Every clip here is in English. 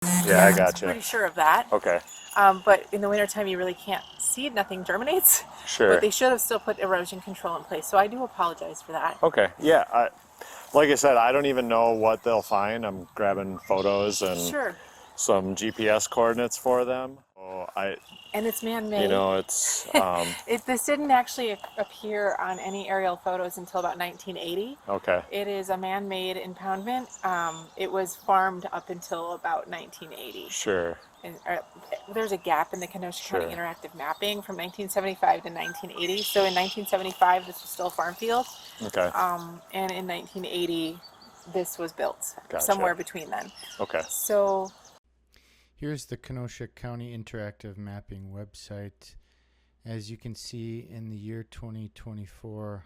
Yeah, I I'm gotcha. pretty sure of that. Okay, But in the wintertime, you really can't seed, nothing germinates. But sure. they should have still put erosion control in place. So I do apologize for that. Okay, yeah. Like I said, I don't even know what they'll find. I'm grabbing photos and Sure. some GPS coordinates for them. Oh, And it's man-made. it's This didn't actually appear on any aerial photos until about 1980. okay, It is a man-made impoundment. It was farmed up until about 1980. sure, And, there's a gap in the Kenosha County sure. interactive mapping from 1975 to 1980. So in 1975, this was still a farm field. Okay, And in 1980, this was built, gotcha. somewhere between then. Okay, So Here's the Kenosha County Interactive Mapping website. As you can see, in the year 2024,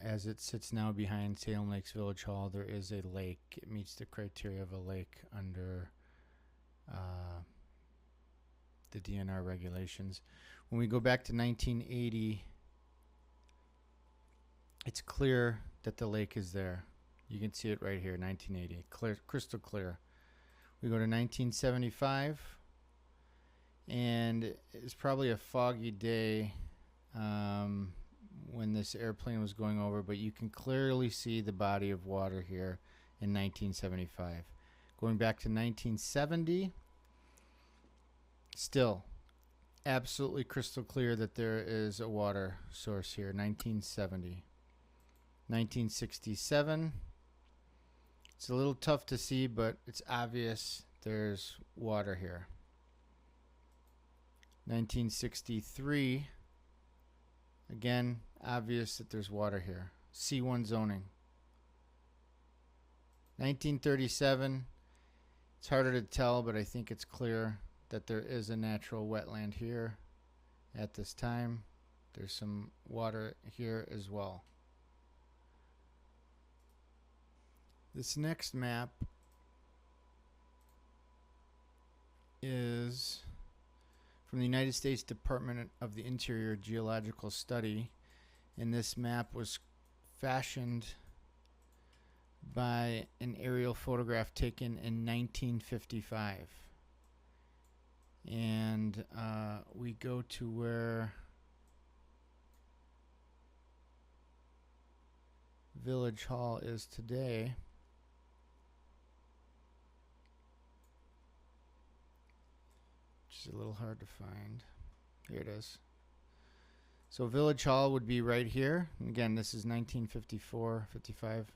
as it sits now behind Salem Lakes Village Hall, there is a lake. It meets the criteria of a lake under the DNR regulations. When we go back to 1980, it's clear that the lake is there. You can see it right here, 1980, clear, crystal clear. We go to 1975, and it's probably a foggy day when this airplane was going over, but you can clearly see the body of water here in 1975. Going back to 1970, still absolutely crystal clear that there is a water source here, 1970. 1967, it's a little tough to see, but it's obvious there's water here. 1963, again, obvious that there's water here. C1 zoning. 1937, it's harder to tell, but I think it's clear that there is a natural wetland here at this time. There's some water here as well. This next map is from the United States Department of the Interior Geological Study, and this map was fashioned by an aerial photograph taken in 1955. And we go to where Village Hall is today. Which is a little hard to find. Here it is. So Village Hall would be right here. Again, this is 1954, 55.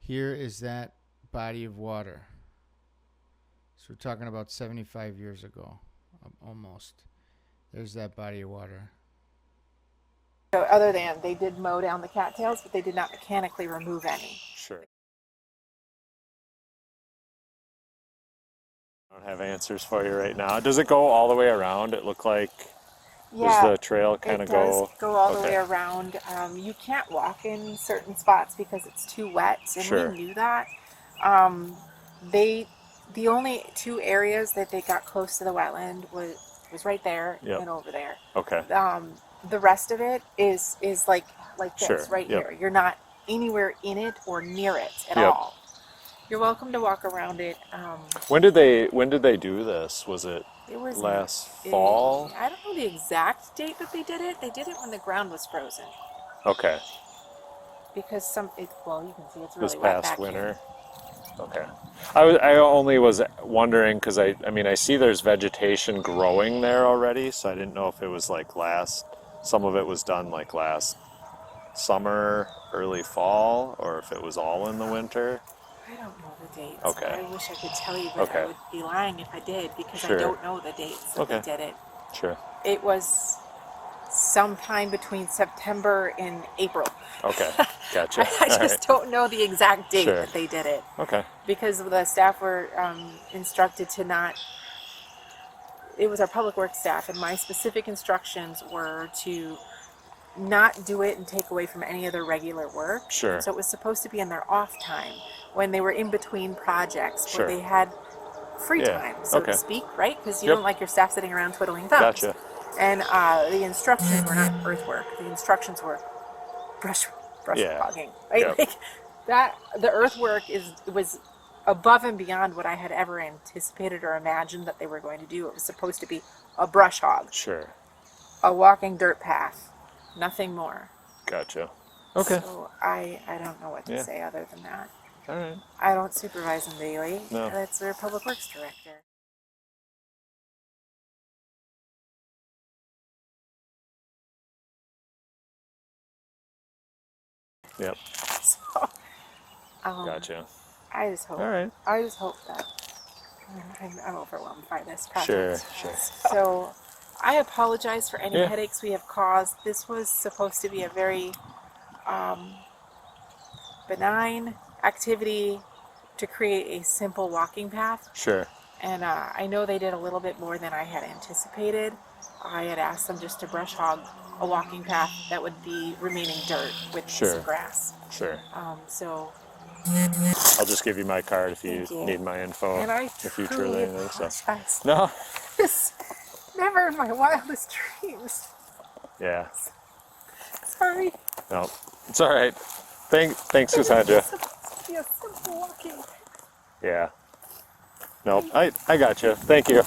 Here is that body of water. So we're talking about 75 years ago, almost. There's that body of water. So other than they did mow down the cattails, but they did not mechanically remove any. sure. I don't have answers for you right now. Does it go all the way around? It look like does the trail kind of does go all the okay. way around. You can't walk in certain spots because it's too wet, and Sure. we knew that. The only two areas that they got close to the wetland was right there Yep. and over there. Okay. The rest of it is like this Sure. right Yep. here. You're not anywhere in it or near it at Yep. all. You're welcome to walk around it. When did they do this? Was it It was last fall? I don't know the exact date that they did it. They did it when the ground was frozen. Okay. Because well, you can see it's This really wet past back winter. here. Okay. I only was wondering because I mean I see there's vegetation growing there already, so I didn't know if it was like some of it was done like last summer, early fall, or if it was all in the winter. I don't know the dates. Okay. I wish I could tell you, but Okay. I would be lying if I did because Sure. I don't know the dates that Okay. they did it. Sure. It was sometime between September and April. Okay. Gotcha. I just don't know the exact date Sure. that they did it Okay. because the staff were instructed to not. It was our public works staff, and my specific instructions were to not do it and take away from any of their regular work. Sure. So it was supposed to be in their off time when they were in between projects Sure. where they had free Yeah. time, so Okay. to speak, right? Because you Yep. don't like your staff sitting around twiddling thumbs. Gotcha. And the instructions were not earthwork. The instructions were brush Yeah. hogging, right? Yep. Like that. The earthwork was above and beyond what I had ever anticipated or imagined that they were going to do. It was supposed to be a brush hog, Sure. a walking dirt path, nothing more. Gotcha. Okay. So I don't know what to Yeah. say other than that. All right. I don't supervise them daily. No. That's their public works director. Yep. So, Gotcha. I just hope. All right. I just hope that I'm overwhelmed by this project. Sure. So, I apologize for any Yeah. headaches we have caused. This was supposed to be a very benign activity to create a simple walking path. Sure. And I know they did a little bit more than I had anticipated. I had asked them just to brush hog a walking path that would be remaining dirt with Sure. some grass. Sure. So, I'll just give you my card if you Thank you. need my info. and I if you truly anything. So. apologize. No. This never in my wildest dreams. Yeah. Sorry. No. It's all right. Thanks, Cassandra. It's supposed to be a simple walking. Yeah. No, I got you. Thank you.